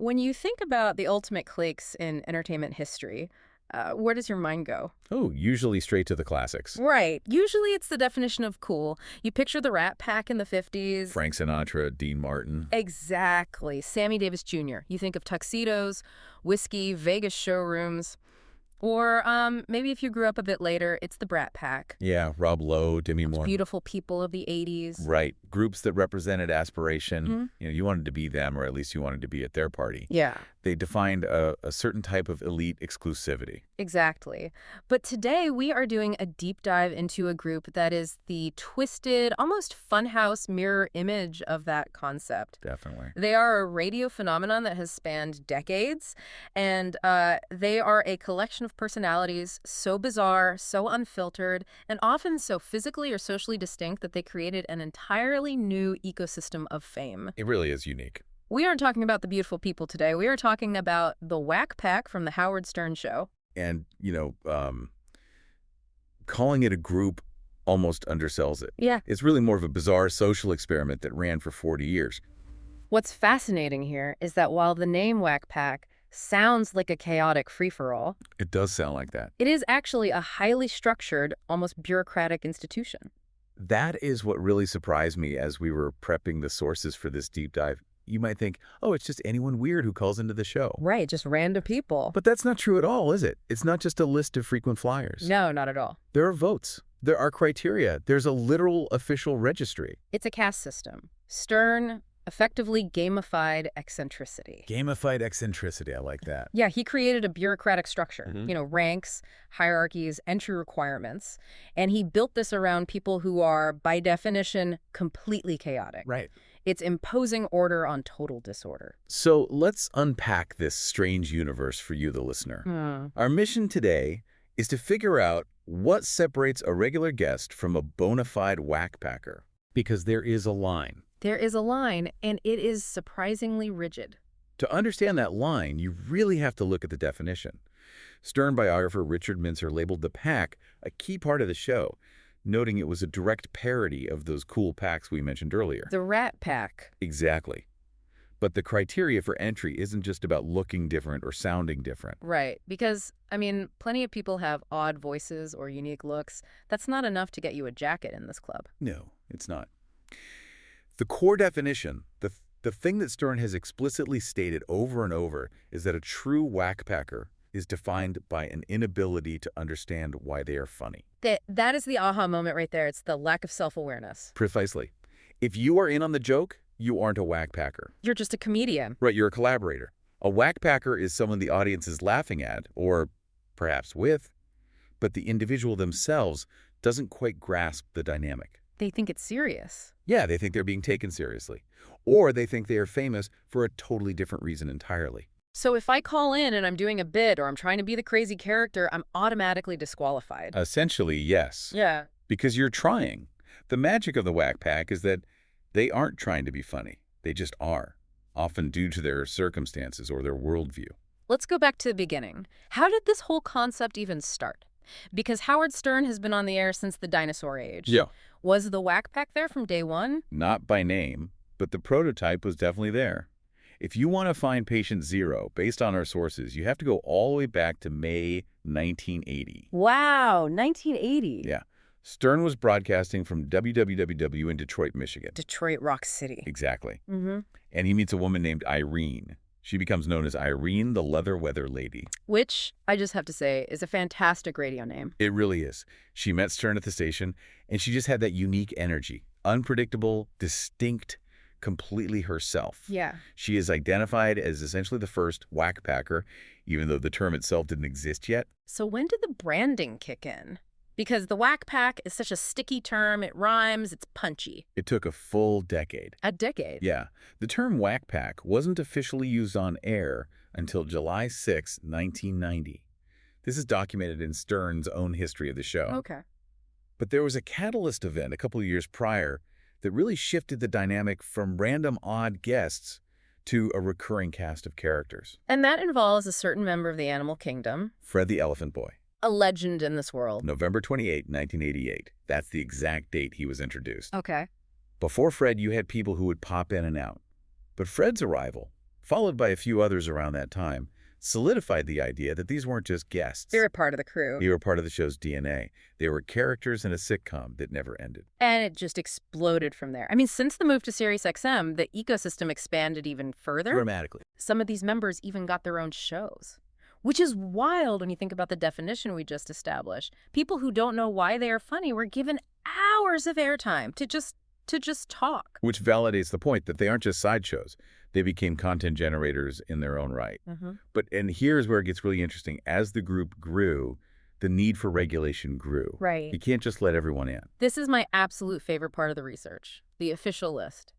When you think about the ultimate cliques in entertainment history, where does your mind go? Oh, usually straight to the classics. Right. Usually it's the definition of cool. You picture the Rat Pack in the 50s. Frank Sinatra, Dean Martin. Exactly. Sammy Davis Jr. You think of tuxedos, whiskey, Vegas showrooms. Or maybe if you grew up a bit later, it's the Brat Pack. Yeah, Rob Lowe, Demi Moore. Beautiful people of the 80s. Right. Groups that represented aspiration. Mm-hmm. You wanted to be them, or at least you wanted to be at their party. Yeah. They defined a certain type of elite exclusivity. Exactly. But today we are doing a deep dive into a group that is the twisted, almost funhouse mirror image of that concept. Definitely. They are a radio phenomenon that has spanned decades, and they are a collection of personalities so bizarre, so unfiltered, and often so physically or socially distinct that they created an entirely new ecosystem of fame. It really is unique. We aren't talking about the beautiful people today. We are talking about the Wack Pack from the Howard Stern Show. And, calling it a group almost undersells it. Yeah. It's really more of a bizarre social experiment that ran for 40 years. What's fascinating here is that while the name Wack Pack sounds like a chaotic free-for-all, It does sound like that. it is actually a highly structured, almost bureaucratic institution. That is what really surprised me as we were prepping the sources for this deep dive. You might think, oh, it's just anyone weird who calls into the show. Right, just random people. But that's not true at all, is it? It's not just a list of frequent flyers. No, not at all. There are votes. There are criteria. There's a literal official registry. It's a caste system. Stern effectively gamified eccentricity. Gamified eccentricity. I like that. Yeah, he created a bureaucratic structure, Mhm. Ranks, hierarchies, entry requirements. And he built this around people who are, by definition, completely chaotic. Right. It's imposing order on total disorder. So let's unpack this strange universe for you, the listener. Our mission today is to figure out what separates a regular guest from a bona fide Wack Packer. Because there is a line. There is a line, and it is surprisingly rigid. To understand that line, you really have to look at the definition. Stern biographer Richard Mincer labeled the pack a key part of the show, noting it was a direct parody of those cool packs we mentioned earlier. The Rat Pack. Exactly. But the criteria for entry isn't just about looking different or sounding different. Right, because, plenty of people have odd voices or unique looks. That's not enough to get you a jacket in this club. No, it's not. The core definition, the thing that Stern has explicitly stated over and over, is that a true Wack Packer is defined by an inability to understand why they are funny. That is the aha moment right there. It's the lack of self-awareness. Precisely. If you are in on the joke, you aren't a Wack Packer. You're just a comedian. Right, you're a collaborator. A Wack Packer is someone the audience is laughing at, or perhaps with, but the individual themselves doesn't quite grasp the dynamic. They think it's serious. Yeah, they think they're being taken seriously. Or they think they are famous for a totally different reason entirely. So if I call in and I'm doing a bit or I'm trying to be the crazy character, I'm automatically disqualified. Essentially, yes. Yeah. Because you're trying. The magic of the Wack Pack is that they aren't trying to be funny. They just are, often due to their circumstances or their worldview. Let's go back to the beginning. How did this whole concept even start? Because Howard Stern has been on the air since the dinosaur age. Yeah. Was the Wack Pack there from day one? Not by name, but the prototype was definitely there. If you want to find patient zero, based on our sources, you have to go all the way back to May 1980. Wow, 1980. Yeah. Stern was broadcasting from WWWW in Detroit, Michigan. Detroit Rock City. Exactly. Mm-hmm. And he meets a woman named Irene. She becomes known as Irene the Leather Weather Lady. Which, I just have to say, is a fantastic radio name. It really is. She met Stern at the station, and she just had that unique energy. Unpredictable, distinct, completely herself. Yeah. She is identified as essentially the first Wack Packer, even though the term itself didn't exist yet. So when did the branding kick in? Because the Wack Pack is such a sticky term, it rhymes, it's punchy. It took a full decade. A decade? Yeah. The term Wack Pack wasn't officially used on air until July 6, 1990. This is documented in Stern's own history of the show. Okay. But there was a catalyst event a couple of years prior that really shifted the dynamic from random odd guests to a recurring cast of characters. And that involves a certain member of the animal kingdom. Fred the Elephant Boy. A legend in this world. November 28, 1988. That's the exact date he was introduced. Okay. Before Fred, you had people who would pop in and out. But Fred's arrival, followed by a few others around that time, solidified the idea that these weren't just guests. They were part of the crew. They were part of the show's DNA. They were characters in a sitcom that never ended. And it just exploded from there. I mean, since the move to SiriusXM, the ecosystem expanded even further. Dramatically. Some of these members even got their own shows, which is wild when you think about the definition we just established. People who don't know why they are funny were given hours of airtime to just talk. Which validates the point that they aren't just sideshows. They became content generators in their own right. And here's where it gets really interesting. As the group grew, the need for regulation grew. Right. You can't just let everyone in. This is my absolute favorite part of the research, the official list.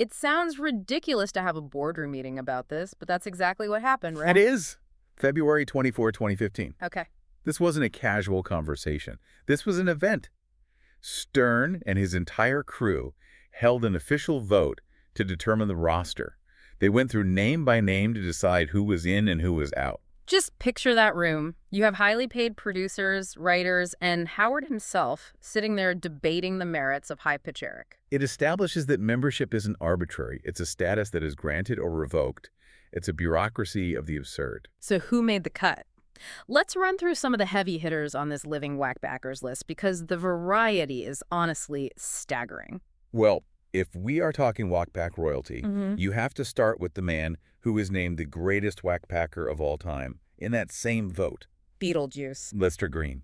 It sounds ridiculous to have a boardroom meeting about this, but that's exactly what happened, right? That is February 24, 2015. Okay. This wasn't a casual conversation. This was an event. Stern and his entire crew held an official vote to determine the roster. They went through name by name to decide who was in and who was out. Just picture that room. You have highly paid producers, writers, and Howard himself sitting there debating the merits of Pitch Erik. It establishes that membership isn't arbitrary. It's a status that is granted or revoked. It's a bureaucracy of the absurd. So who made the cut? Let's run through some of the heavy hitters on this living Wack Packers list because the variety is honestly staggering. Well, if we are talking Wack Pack royalty, you have to start with the man who is named the greatest Wack Packer of all time in that same vote. Beetlejuice. Lester Green.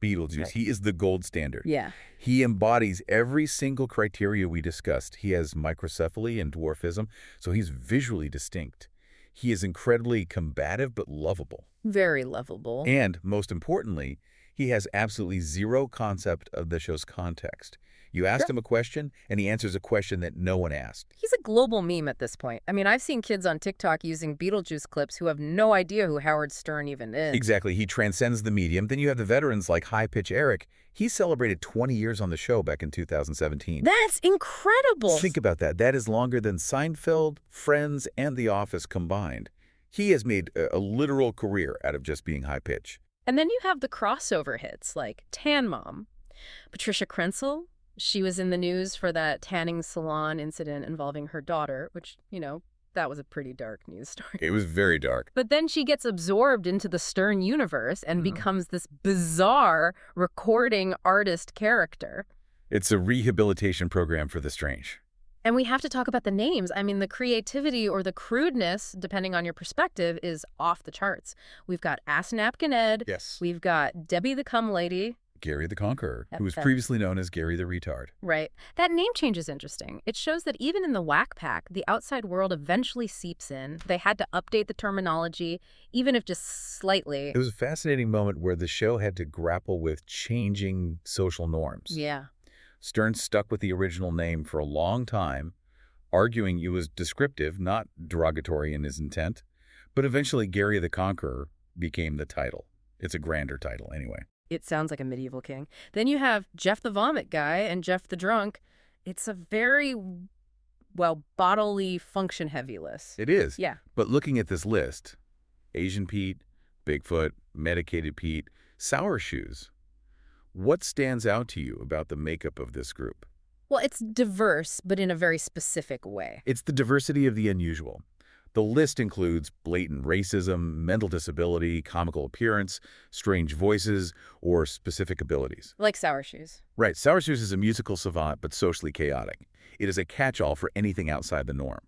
Beetlejuice. Right. He is the gold standard. Yeah. He embodies every single criteria we discussed. He has microcephaly and dwarfism, so he's visually distinct. He is incredibly combative but lovable. Very lovable. And, most importantly, he has absolutely zero concept of the show's context. You ask him a question, and he answers a question that no one asked. He's a global meme at this point. I mean, I've seen kids on TikTok using Beetlejuice clips who have no idea who Howard Stern even is. Exactly. He transcends the medium. Then you have the veterans like Pitch Erik. He celebrated 20 years on the show back in 2017. That's incredible. Think about that. That is longer than Seinfeld, Friends, and The Office combined. He has made a literal career out of just being high pitch. And then you have the crossover hits like Tan Mom. Patricia Krenzel, she was in the news for that tanning salon incident involving her daughter, which, that was a pretty dark news story. It was very dark. But then she gets absorbed into the Stern universe and becomes this bizarre recording artist character. It's a rehabilitation program for the strange. And we have to talk about the names. I mean, the creativity or the crudeness, depending on your perspective, is off the charts. We've got Ass Napkin Ed. Yes. We've got Debbie the Cum Lady. Gary the Conqueror, who was previously known as Gary the Retard. Right. That name change is interesting. It shows that even in the Wack Pack, the outside world eventually seeps in. They had to update the terminology, even if just slightly. It was a fascinating moment where the show had to grapple with changing social norms. Yeah. Stern stuck with the original name for a long time, arguing it was descriptive, not derogatory in his intent. But eventually, Gary the Conqueror became the title. It's a grander title anyway. It sounds like a medieval king. Then you have Jeff the Vomit Guy and Jeff the Drunk. It's a very, bodily function-heavy list. It is. Yeah. But looking at this list, Asian Pete, Bigfoot, Medicated Pete, Sour Shoes, what stands out to you about the makeup of this group? Well, it's diverse, but in a very specific way. It's the diversity of the unusual. The list includes blatant racism, mental disability, comical appearance, strange voices, or specific abilities. Like Sour Shoes. Right. Sour Shoes is a musical savant, but socially chaotic. It is a catch-all for anything outside the norm.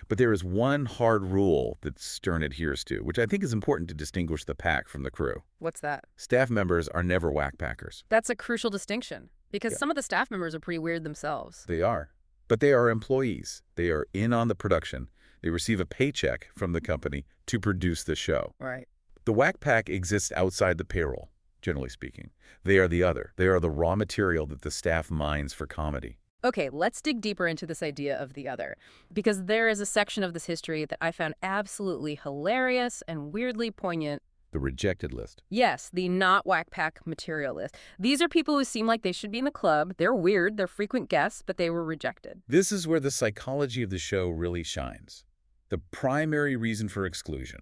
But there is one hard rule that Stern adheres to, which I think is important to distinguish the pack from the crew. What's that? Staff members are never Wack Packers. That's a crucial distinction, because some of the staff members are pretty weird themselves. They are. But they are employees. They are in on the production. They receive a paycheck from the company to produce the show. Right. The Wack Pack exists outside the payroll, generally speaking. They are the other. They are the raw material that the staff mines for comedy. Okay, let's dig deeper into this idea of the other, because there is a section of this history that I found absolutely hilarious and weirdly poignant. The rejected list. Yes, the not Wack Pack Material list. These are people who seem like they should be in the club. They're weird, they're frequent guests, but they were rejected. This is where the psychology of the show really shines. The primary reason for exclusion.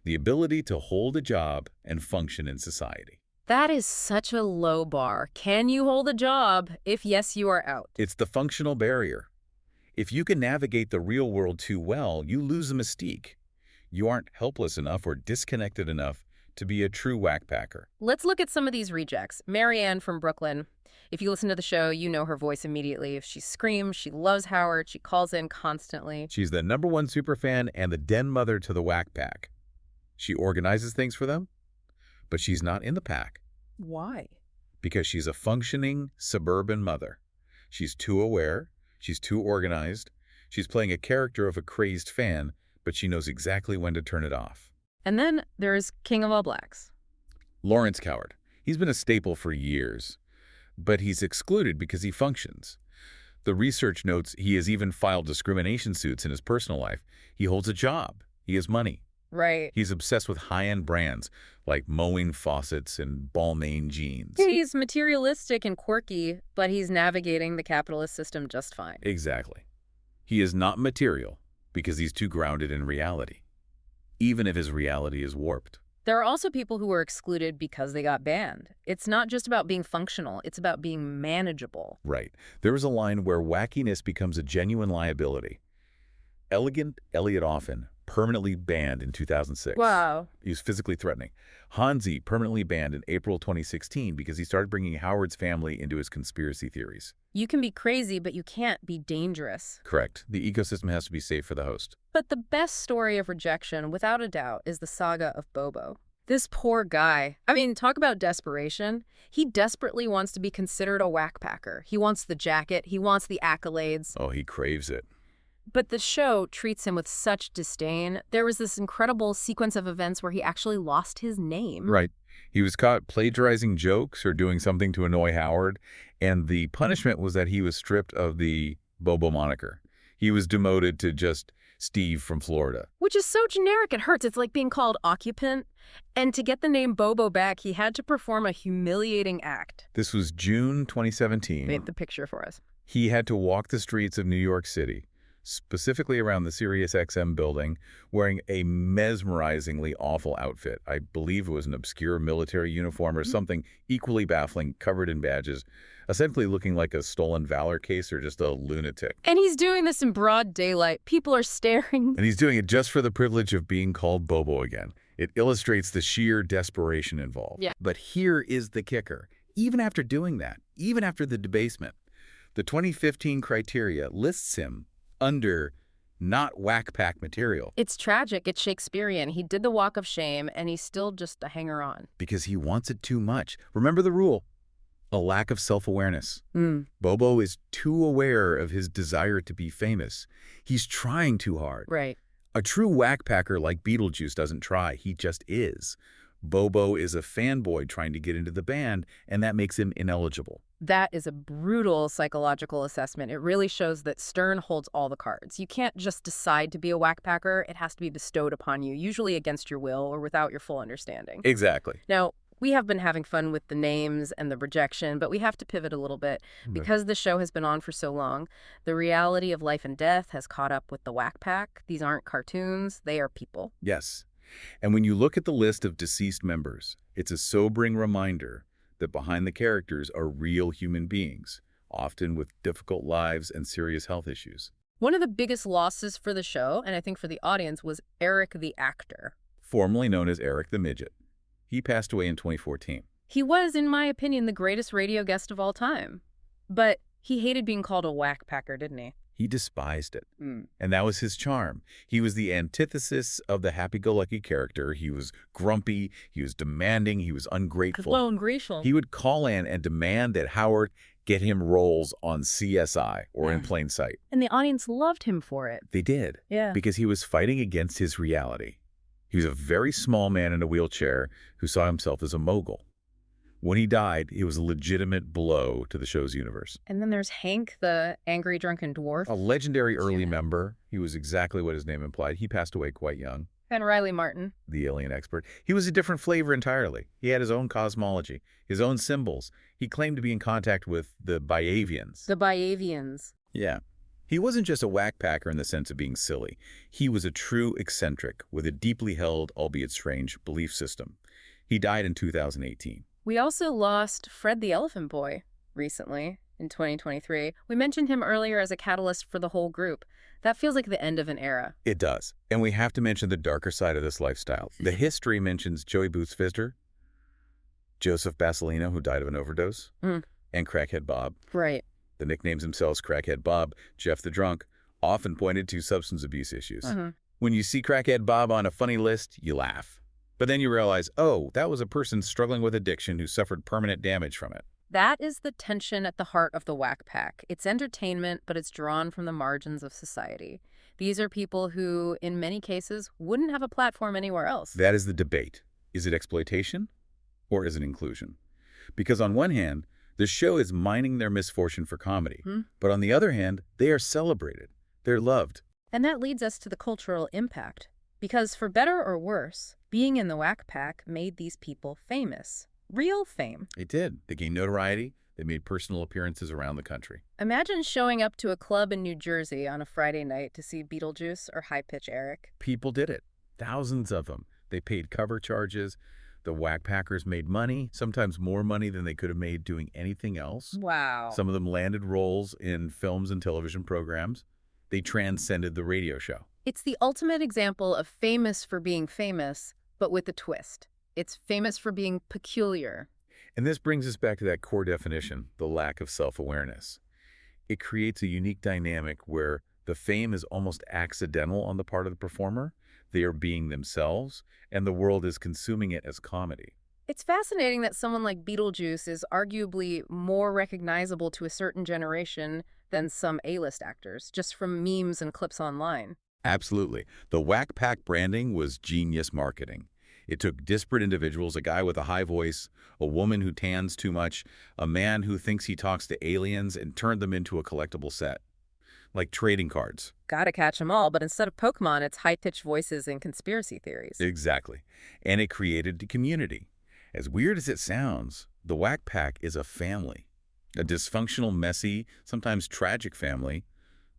The ability to hold a job and function in society. That is such a low bar. Can you hold a job? If yes, you are out. It's the functional barrier. If you can navigate the real world too well, you lose the mystique. You aren't helpless enough or disconnected enough to be a true Wack Packer. Let's look at some of these rejects. Mariann from Brooklyn. If you listen to the show, you know her voice immediately. If she screams, she loves Howard, she calls in constantly. She's the #1 superfan and the den mother to the Wack Pack. She organizes things for them, but she's not in the pack. Why? Because she's a functioning suburban mother. She's too aware, she's too organized, she's playing a character of a crazed fan, but she knows exactly when to turn it off. And then there's King of All Blacks. Lawrence Coward. He's been a staple for years, but he's excluded because he functions. The research notes he has even filed discrimination suits in his personal life. He holds a job. He has money. Right. He's obsessed with high-end brands like mowing faucets and Balmain jeans. He's materialistic and quirky, but he's navigating the capitalist system just fine. Exactly. He is not material because he's too grounded in reality, even if his reality is warped. There are also people who were excluded because they got banned. It's not just about being functional, it's about being manageable. Right. There is a line where wackiness becomes a genuine liability. Elegant Elliot Offen, permanently banned in 2006. Wow. He was physically threatening. Hansi, permanently banned in April 2016 because he started bringing Howard's family into his conspiracy theories. You can be crazy, but you can't be dangerous. Correct. The ecosystem has to be safe for the host. But the best story of rejection, without a doubt, is the saga of Bobo. This poor guy. I mean, talk about desperation. He desperately wants to be considered a Wack Packer. He wants the jacket. He wants the accolades. Oh, he craves it. But the show treats him with such disdain. There was this incredible sequence of events where he actually lost his name. Right. He was caught plagiarizing jokes or doing something to annoy Howard, and the punishment was that he was stripped of the Bobo moniker. He was demoted to just Steve from Florida. Which is so generic, it hurts. It's like being called occupant. And to get the name Bobo back, he had to perform a humiliating act. This was June 2017. Paint the picture for us. He had to walk the streets of New York City, specifically around the SiriusXM building, wearing a mesmerizingly awful outfit. I believe it was an obscure military uniform or something equally baffling, covered in badges, essentially looking like a stolen valor case or just a lunatic. And he's doing this in broad daylight. People are staring. And he's doing it just for the privilege of being called Bobo again. It illustrates the sheer desperation involved. Yeah. But here is the kicker. Even after doing that, even after the debasement, the 2015 criteria lists him under not Wack Pack Material. It's tragic. It's Shakespearean. He did the walk of shame, and he's still just a hanger-on. Because he wants it too much. Remember the rule. A lack of self-awareness. Bobo is too aware of his desire to be famous. He's trying too hard. Right. A true Wack Packer like Beetlejuice doesn't try. He just is. Bobo is a fanboy trying to get into the band, and that makes him ineligible. That is a brutal psychological assessment. It really shows that Stern holds all the cards. You can't just decide to be a Wack Packer. It has to be bestowed upon you, usually against your will or without your full understanding. Exactly. Now, we have been having fun with the names and the rejection, but we have to pivot a little bit. Because the show has been on for so long, the reality of life and death has caught up with the Wack Pack. These aren't cartoons. They are people. Yes. And when you look at the list of deceased members, it's a sobering reminder that behind the characters are real human beings, often with difficult lives and serious health issues. One of the biggest losses for the show, and I think for the audience, was Erik the actor. Formerly known as Erik the Midget. He passed away in 2014. He was, in my opinion, the greatest radio guest of all time. But he hated being called a Wack Packer, didn't he? He despised it. And that was his charm. He was the antithesis of the happy-go-lucky character. He was grumpy, he was demanding, he was ungrateful. Ungrateful. He would call in and demand that Howard get him roles on CSI or in Plain Sight. And the audience loved him for it. They did. Yeah. Because he was fighting against his reality. He was a very small man in a wheelchair who saw himself as a mogul. When he died, it was a legitimate blow to the show's universe. And then there's Hank, the Angry Drunken Dwarf. A legendary early member. He was exactly what his name implied. He passed away quite young. And Riley Martin. The alien expert. He was a different flavor entirely. He had his own cosmology, his own symbols. He claimed to be in contact with the Byavians. The Byavians. Yeah. He wasn't just a Wack Packer in the sense of being silly. He was a true eccentric with a deeply held, albeit strange, belief system. He died in 2018. We also lost Fred the Elephant Boy recently. in 2023. We mentioned him earlier as a catalyst for the whole group. That feels like the end of an era. It does. And we have to mention the darker side of this lifestyle. The history mentions Joey Boots Pfister, Joseph Basilino, who died of an overdose, and Crackhead Bob. Right. The nicknames themselves, Crackhead Bob, Jeff the Drunk, often pointed to substance abuse issues. When you see Crackhead Bob on a funny list, you laugh. But then you realize, oh, that was a person struggling with addiction who suffered permanent damage from it. That is the tension at the heart of the Wack Pack. It's entertainment, but it's drawn from the margins of society. These are people who, in many cases, wouldn't have a platform anywhere else. That is the debate. Is it exploitation or is it inclusion? Because on one hand, the show is mining their misfortune for comedy. But on the other hand, they are celebrated. They're loved. And that leads us to the cultural impact. Because for better or worse, being in the Wack Pack made these people famous. Real fame. It did. They gained notoriety. They made personal appearances around the country. Imagine showing up to a club in New Jersey on a Friday night to see Beetlejuice or Pitch Erik. People did it. Thousands of them. They paid cover charges. The Wack Packers made money, sometimes more money than they could have made doing anything else. Wow. Some of them landed roles in films and television programs. They transcended the radio show. It's the ultimate example of famous for being famous, but with a twist. It's famous for being peculiar. And this brings us back to that core definition, the lack of self-awareness. It creates a unique dynamic where the fame is almost accidental on the part of the performer. They are being themselves, and the world is consuming it as comedy. It's fascinating that someone like Beetlejuice is arguably more recognizable to a certain generation than some A-list actors, just from memes and clips online. Absolutely. The Wack Pack branding was genius marketing. It took disparate individuals, a guy with a high voice, a woman who tans too much, a man who thinks he talks to aliens, and turned them into a collectible set. Like trading cards. Gotta catch 'em all, but instead of Pokemon, it's high-pitched voices and conspiracy theories. Exactly. And it created a community. As weird as it sounds, the Wack Pack is a family. A dysfunctional, messy, sometimes tragic family,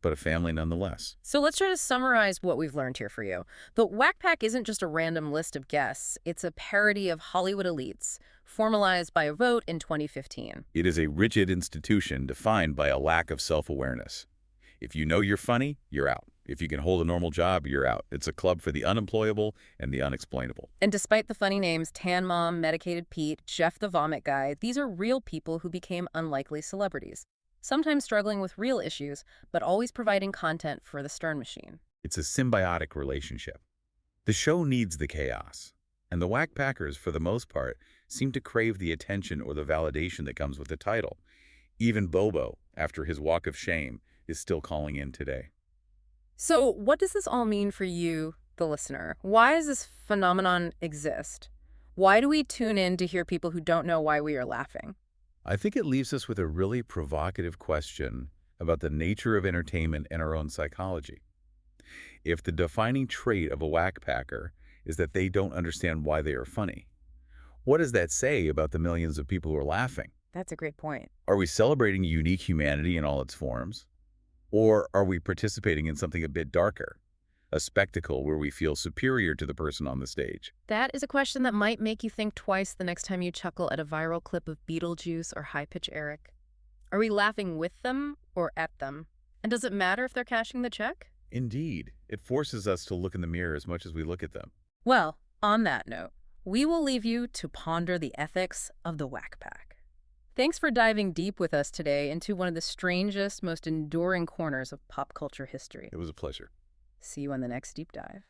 but a family nonetheless. So let's try to summarize what we've learned here for you. The Wack Pack isn't just a random list of guests. It's a parody of Hollywood elites, formalized by a vote in 2015. It is a rigid institution defined by a lack of self-awareness. If you know you're funny, you're out. If you can hold a normal job, you're out. It's a club for the unemployable and the unexplainable. And despite the funny names, Tan Mom, Medicated Pete, Jeff the Vomit Guy, these are real people who became unlikely celebrities. Sometimes struggling with real issues, but always providing content for the Stern machine. It's a symbiotic relationship. The show needs the chaos, and the Wack Packers, for the most part, seem to crave the attention or the validation that comes with the title. Even Bobo, after his walk of shame, is still calling in today. So what does this all mean for you, the listener? Why does this phenomenon exist? Why do we tune in to hear people who don't know why we are laughing? I think it leaves us with a really provocative question about the nature of entertainment and our own psychology. If the defining trait of a Wack Packer is that they don't understand why they are funny, what does that say about the millions of people who are laughing? That's a great point. Are we celebrating unique humanity in all its forms? Or are we participating in something a bit darker, a spectacle where we feel superior to the person on the stage? That is a question that might make you think twice the next time you chuckle at a viral clip of Beetlejuice or Pitch Erik. Are we laughing with them or at them? And does it matter if they're cashing the check? Indeed. It forces us to look in the mirror as much as we look at them. Well, on that note, we will leave you to ponder the ethics of the Wack Pack. Thanks for diving deep with us today into one of the strangest, most enduring corners of pop culture history. It was a pleasure. See you on the next deep dive.